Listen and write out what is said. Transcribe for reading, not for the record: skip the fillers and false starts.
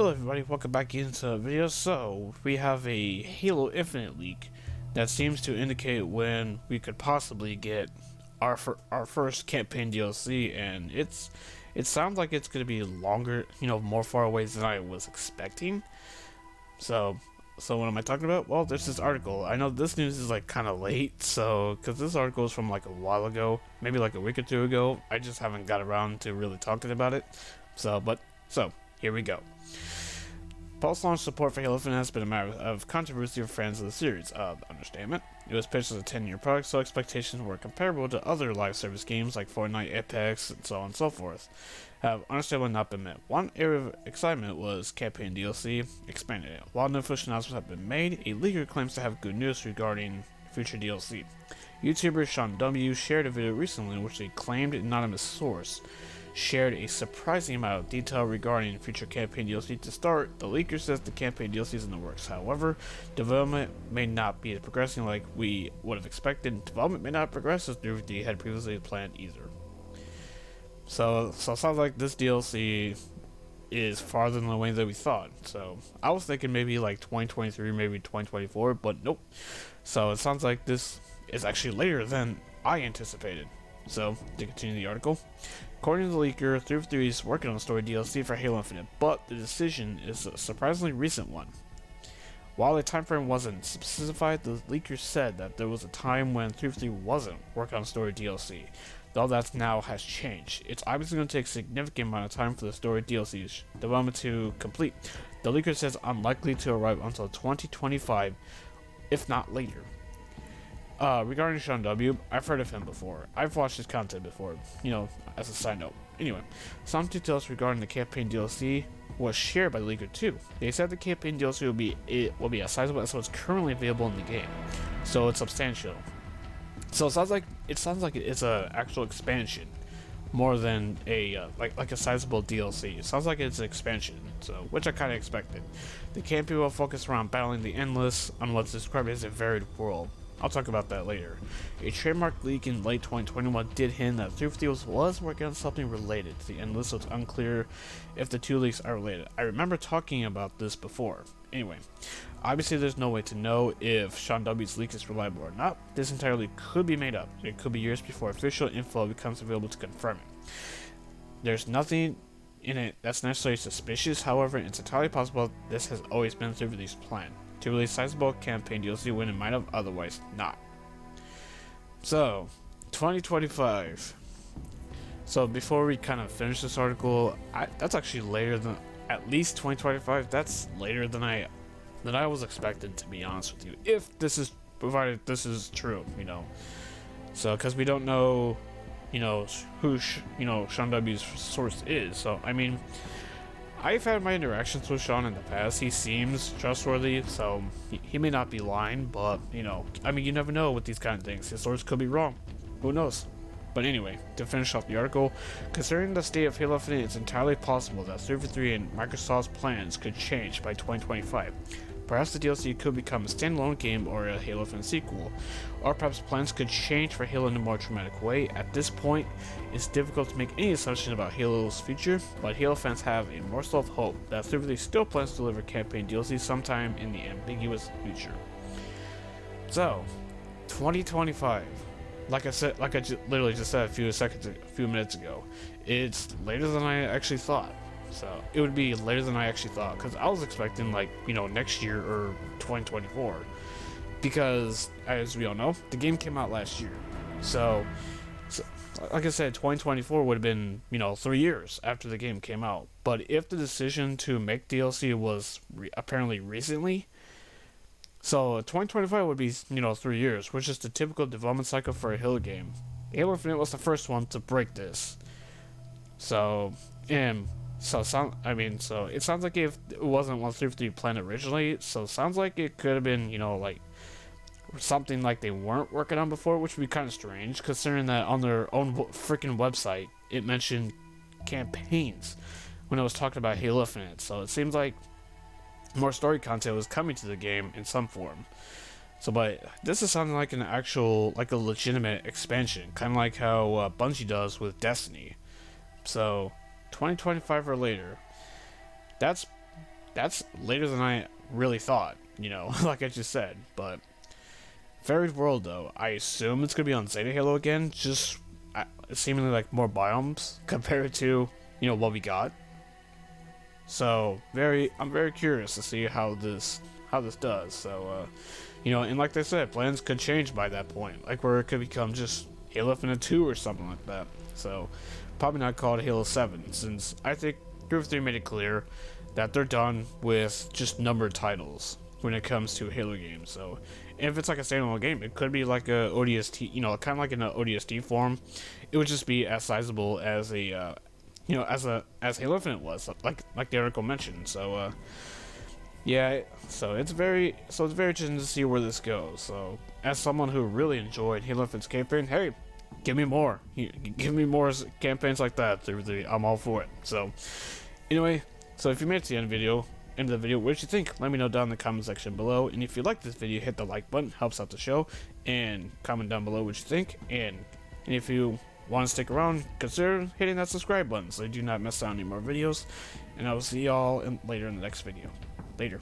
Hello everybody, welcome back into the video. So, we have a Halo Infinite leak that seems to indicate when we could possibly get our first campaign DLC, and it sounds like it's going to be longer, more far away than I was expecting. So what am I talking about? Well, there's this article. I know this news is like kind of late, because this article is from like a while ago, maybe like a week or two ago. I just haven't got around to really talking about it. So here we go. Post-launch support for Halo Infinite has been a matter of controversy for fans of the series. Understatement. It was pitched as a 10-year product, so expectations were comparable to other live service games like Fortnite, Apex, and so on and so forth. Have understandably not been met. One area of excitement was campaign DLC expanded it. While no official announcements have been made, a leaker claims to have good news regarding future DLC. YouTuber Sean W. shared a video recently in which he claimed an anonymous source shared a surprising amount of detail regarding future campaign DLC. To start, the leaker says the campaign DLC is in the works. However, development may not be progressing like we would have expected. Development may not progress as 343 had previously planned either. So it sounds like this DLC is farther than the way that we thought. So I was thinking maybe like 2023, maybe 2024, but nope. So it sounds like this is actually later than I anticipated. So, to continue the article, according to the leaker, 343 is working on a story DLC for Halo Infinite, but the decision is a surprisingly recent one. While the timeframe wasn't specified, the leaker said that there was a time when 343 wasn't working on story DLC, though that now has changed. It's obviously going to take a significant amount of time for the story DLC development to complete. The leaker says unlikely to arrive until 2025, if not later. Regarding Sean W., I've heard of him before. I've watched his content before, as a side note. Anyway, some details regarding the campaign DLC was shared by the leaker too. They said the campaign DLC will be as sizable as what's currently available in the game, so it's substantial. So it sounds like it's a actual expansion, more than a like a sizable DLC. It sounds like it's an expansion, so which I kind of expected. The campaign will focus around battling the Endless on what's described as a varied world. I'll talk about that later. A trademark leak in late 2021 did hint that 343 was working on something related to the Endless, so it's unclear if the two leaks are related. I remember talking about this before. Anyway, obviously there's no way to know if Sean W's leak is reliable or not. This entirely could be made up. It could be years before official info becomes available to confirm it. There's nothing in it that's necessarily suspicious, however, it's entirely possible this has always been 343's plan to release sizable campaign DLC when it might have otherwise not. So, 2025. So before we kind of finish this article, that's actually later than, at least 2025. That's later than I was expected, to be honest with you. If this is, provided this is true, So, because we don't know, who Sean W's source is. So, I mean, I've had my interactions with Sean in the past. He seems trustworthy, so he may not be lying, but, I mean, you never know with these kind of things. His source could be wrong. Who knows? But anyway, to finish off the article, considering the state of Halo Infinite, it's entirely possible that 343 and Microsoft's plans could change by 2025. Perhaps the DLC could become a standalone game or a Halo Infinite sequel, or perhaps plans could change for Halo in a more dramatic way. At this point, it's difficult to make any assumption about Halo's future, but Halo fans have a morsel of hope that 343 still plans to deliver campaign DLC sometime in the ambiguous future. So, 2025. Like I said, literally just said a few minutes ago, it's later than I actually thought. So it would be later than I actually thought, because I was expecting next year or 2024, because as we all know, the game came out last year. So like I said, 2024 would have been 3 years after the game came out. But if the decision to make DLC was apparently recently, so 2025 would be 3 years, which is the typical development cycle for a Halo game. Halo Infinite was the first one to break this. So it sounds like if it wasn't 133 planned originally, so it sounds like it could have been, something like they weren't working on before, which would be kind of strange, considering that on their own freaking website, it mentioned campaigns when it was talking about Halo Infinite, so it seems like more story content was coming to the game in some form. So, but this is sounding like an actual, a legitimate expansion, kind of like how Bungie does with Destiny. So, 2025 or later. That's that's later than I really thought, you know, like I just said. But Varied World, though, I assume it's gonna be on Zeta Halo again, just seemingly like more biomes compared to, you know, what we got. So I'm very curious to see how this does. So, you know, and like they said, plans could change by that point, like where it could become just Halo Infinite 2 or something like that. So, probably not called Halo 7, since I think Groove 3 made it clear that they're done with just numbered titles when it comes to Halo games. So, if it's like a standalone game, it could be like a ODST, you know, kind of like in an ODST form. It would just be as sizable as a, you know, as Halo Infinite was, like the article mentioned. So, yeah, so it's very interesting to see where this goes. So, as someone who really enjoyed Halo Infinite's campaign, hey, give me more. Give me more campaigns like that. I'm all for it. So, anyway, so if you made it to the end of the video, what did you think? Let me know down in the comment section below. And if you like this video, hit the like button, helps out the show, and comment down below what you think. And if you want to stick around, consider hitting that subscribe button so you do not miss out on any more videos. And I will see y'all later in the next video. Later.